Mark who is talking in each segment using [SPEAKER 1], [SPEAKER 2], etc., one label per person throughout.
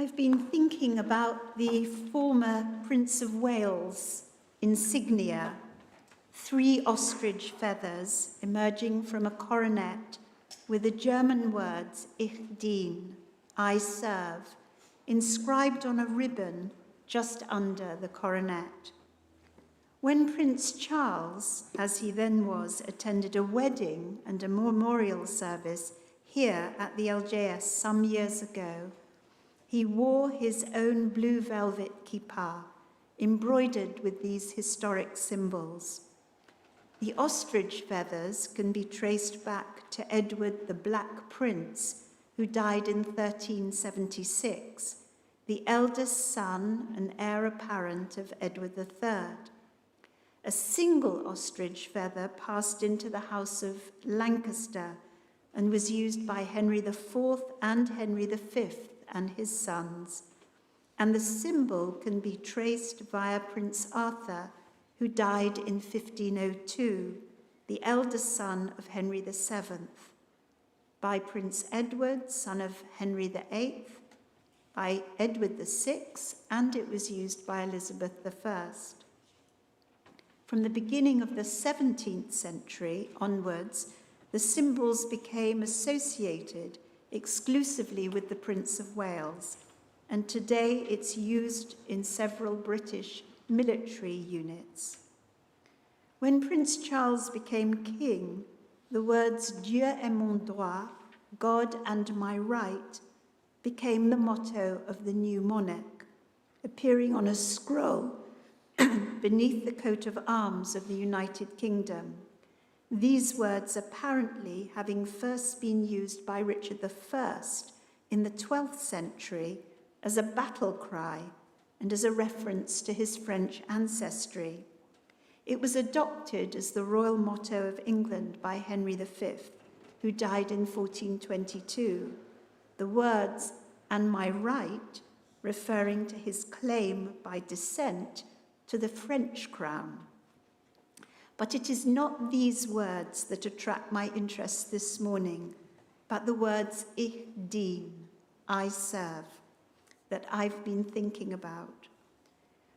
[SPEAKER 1] I've been thinking about the former Prince of Wales insignia, 3 ostrich feathers emerging from a coronet with the German words Ich dien, I serve, inscribed on a ribbon just under the coronet. When Prince Charles, as he then was, attended a wedding and a memorial service here at the LJS some years ago, he wore his own blue velvet kippah, embroidered with these historic symbols. The ostrich feathers can be traced back to Edward the Black Prince, who died in 1376, the eldest son and heir apparent of Edward III. A single ostrich feather passed into the House of Lancaster and was used by Henry IV and Henry V and his sons, and the symbol can be traced via Prince Arthur, who died in 1502, the eldest son of Henry VII, by Prince Edward, son of Henry VIII, by Edward VI, and it was used by Elizabeth I. From the beginning of the 17th century onwards, the symbols became associated exclusively with the Prince of Wales, and today it's used in several British military units. When Prince Charles became king, the words Dieu est mon droit, God and my right, became the motto of the new monarch, appearing on a scroll beneath the coat of arms of the United Kingdom. These words apparently having first been used by Richard I in the 12th century as a battle cry and as a reference to his French ancestry. It was adopted as the royal motto of England by Henry V, who died in 1422. The words, "and my right," referring to his claim by descent to the French crown. But it is not these words that attract my interest this morning, but the words Ich dien, I serve, that I've been thinking about.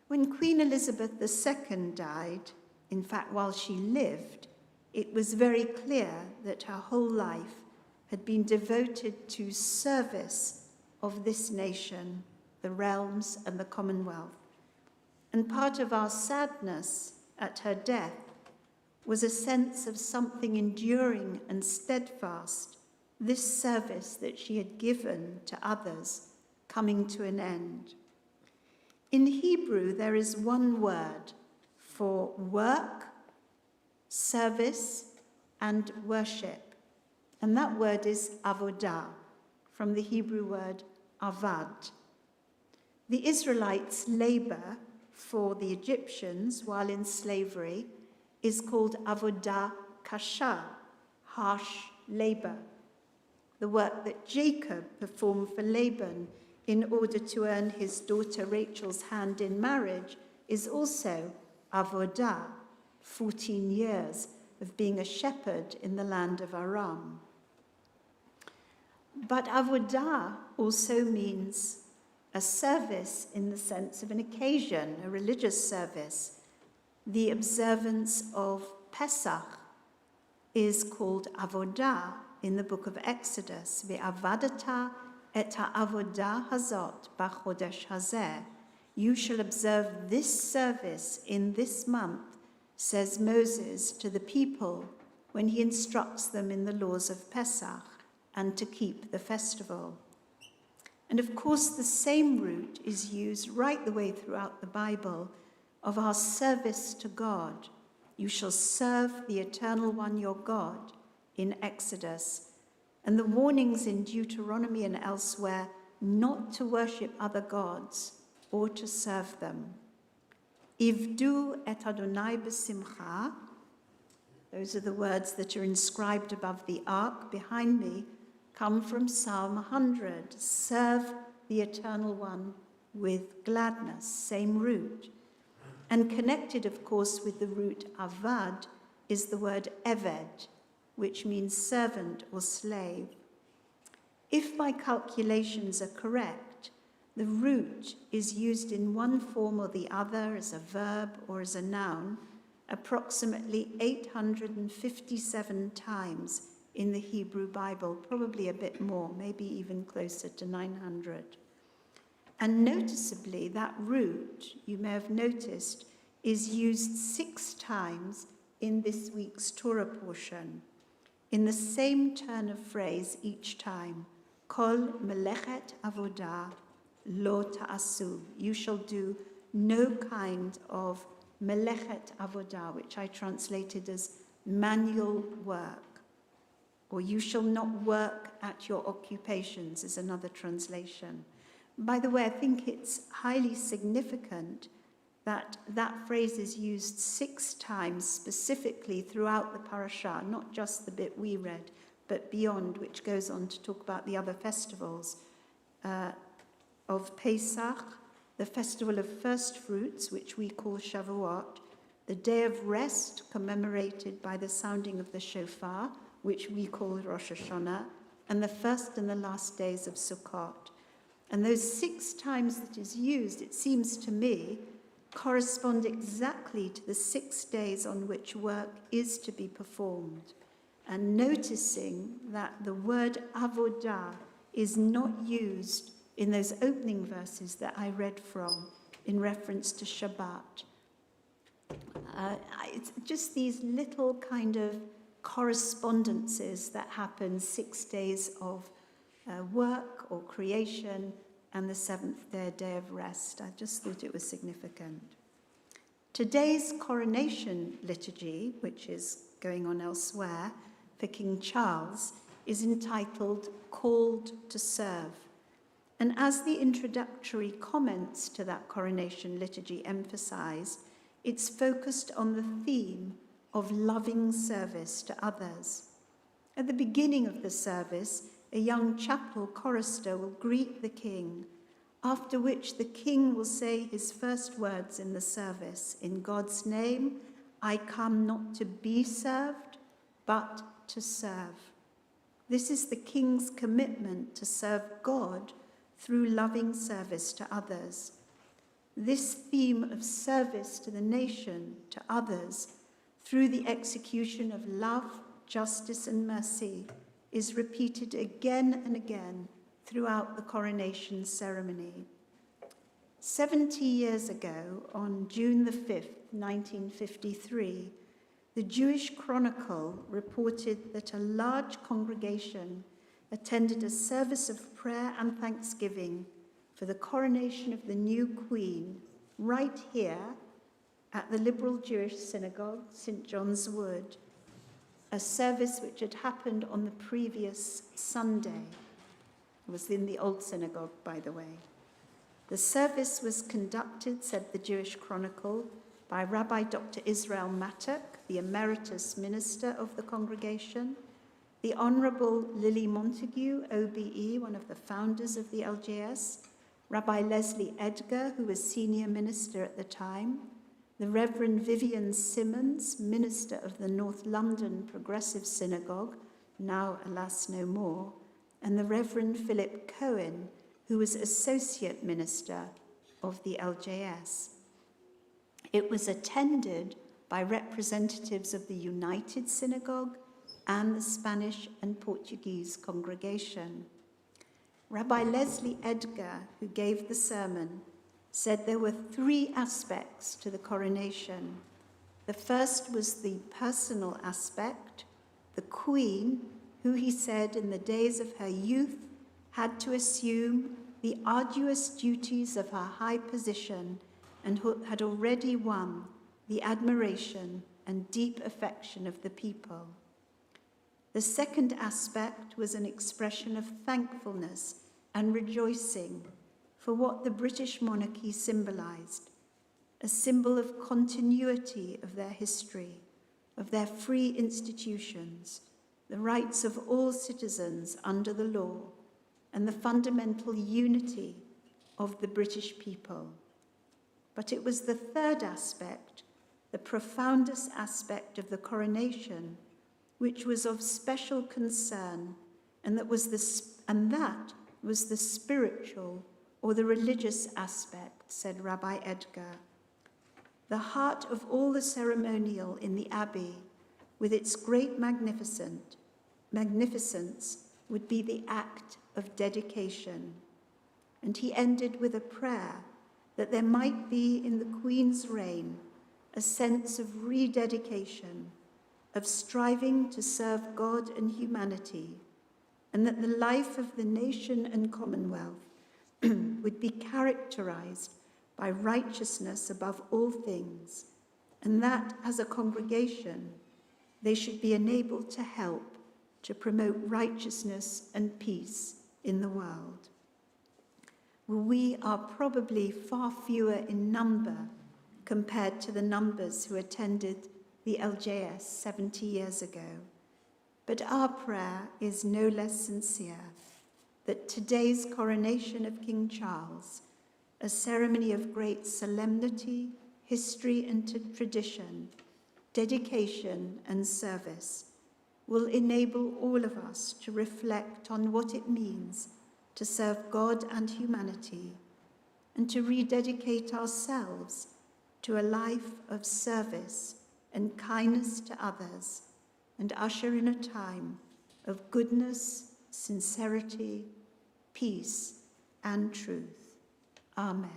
[SPEAKER 1] When Queen Elizabeth II died, in fact, while she lived, it was very clear that her whole life had been devoted to service of this nation, the realms, and the Commonwealth. And part of our sadness at her death was a sense of something enduring and steadfast, this service that she had given to others coming to an end. In Hebrew, there is one word for work, service, and worship, and that word is avodah, from the Hebrew word avad. The Israelites' labor for the Egyptians while in slavery is called avodah kasha, harsh labor. The work that Jacob performed for Laban in order to earn his daughter Rachel's hand in marriage is also avodah, 14 years of being a shepherd in the land of Aram. But avodah also means a service in the sense of an occasion, a religious service. The observance of Pesach is called avodah in the book of Exodus. Ve'avadata et ha'avodah hazot b'chodesh hazeh. You shall observe this service in this month, says Moses to the people when he instructs them in the laws of Pesach and to keep the festival. And of course, the same root is used right the way throughout the Bible of our service to God. You shall serve the Eternal One, your God, in Exodus, and the warnings in Deuteronomy and elsewhere not to worship other gods or to serve them. Ivdu et Adonai b'simcha, those are the words that are inscribed above the ark behind me, come from Psalm 100. Serve the Eternal One with gladness, same root. And connected, of course, with the root avad is the word eved, which means servant or slave. If my calculations are correct, the root is used in one form or the other as a verb or as a noun approximately 857 times in the Hebrew Bible, probably a bit more, maybe even closer to 900. And noticeably, that root, you may have noticed, is used 6 times in this week's Torah portion, in the same turn of phrase each time. Kol melechet avodah lo ta'asu. You shall do no kind of melechet avodah, which I translated as manual work. Or you shall not work at your occupations is another translation. By the way, I think it's highly significant that that phrase is used 6 times specifically throughout the parashah, not just the bit we read, but beyond, which goes on to talk about the other festivals of Pesach, the festival of first fruits, which we call Shavuot, the day of rest commemorated by the sounding of the shofar, which we call Rosh Hashanah, and the first and the last days of Sukkot. And those 6 times that is used, it seems to me, correspond exactly to the 6 days on which work is to be performed. And noticing that the word avodah is not used in those opening verses that I read from in reference to Shabbat. It's just these little kind of correspondences that happen 6 days of work or creation and the 7th day of rest. I just thought it was significant. Today's coronation liturgy, which is going on elsewhere for King Charles, is entitled Called to Serve. And as the introductory comments to that coronation liturgy emphasized, it's focused on the theme of loving service to others. At the beginning of the service, a young chapel chorister will greet the king, after which the king will say his first words in the service, "In God's name, I come not to be served, but to serve." This is the king's commitment to serve God through loving service to others. This theme of service to the nation, to others, through the execution of love, justice, and mercy, is repeated again and again throughout the coronation ceremony. 70 years ago, on June the 5th, 1953, the Jewish Chronicle reported that a large congregation attended a service of prayer and thanksgiving for the coronation of the new queen right here at the liberal Jewish Synagogue, St. John's Wood, a service which had happened on the previous Sunday. It was in the old synagogue, by the way. The service was conducted, said the Jewish Chronicle, by Rabbi Dr. Israel Mattock, the emeritus minister of the congregation, the Honorable Lily Montague, OBE, one of the founders of the LJS, Rabbi Leslie Edgar, who was senior minister at the time, the Reverend Vivian Simmons, minister of the North London Progressive Synagogue, now alas no more, and the Reverend Philip Cohen, who was associate minister of the LJS. It was attended by representatives of the United Synagogue and the Spanish and Portuguese congregation. Rabbi Leslie Edgar, who gave the sermon, said there were 3 aspects to the coronation. The first was the personal aspect. The queen, who he said in the days of her youth had to assume the arduous duties of her high position and who had already won the admiration and deep affection of the people. The second aspect was an expression of thankfulness and rejoicing for what the British monarchy symbolized, a symbol of continuity of their history, of their free institutions, the rights of all citizens under the law, and the fundamental unity of the British people. But it was the third aspect, the profoundest aspect of the coronation, which was of special concern, and that was the spiritual or the religious aspect, said Rabbi Edgar. The heart of all the ceremonial in the Abbey, with its great magnificence, would be the act of dedication. And he ended with a prayer that there might be in the Queen's reign a sense of rededication, of striving to serve God and humanity, and that the life of the nation and Commonwealth would be characterized by righteousness above all things, and that as a congregation they should be enabled to help to promote righteousness and peace in the world. Well, we are probably far fewer in number compared to the numbers who attended the LJS 70 years ago, but our prayer is no less sincere that today's coronation of King Charles, a ceremony of great solemnity, history and tradition, dedication and service, will enable all of us to reflect on what it means to serve God and humanity, and to rededicate ourselves to a life of service and kindness to others, and usher in a time of goodness, sincerity, peace, and truth. Amen.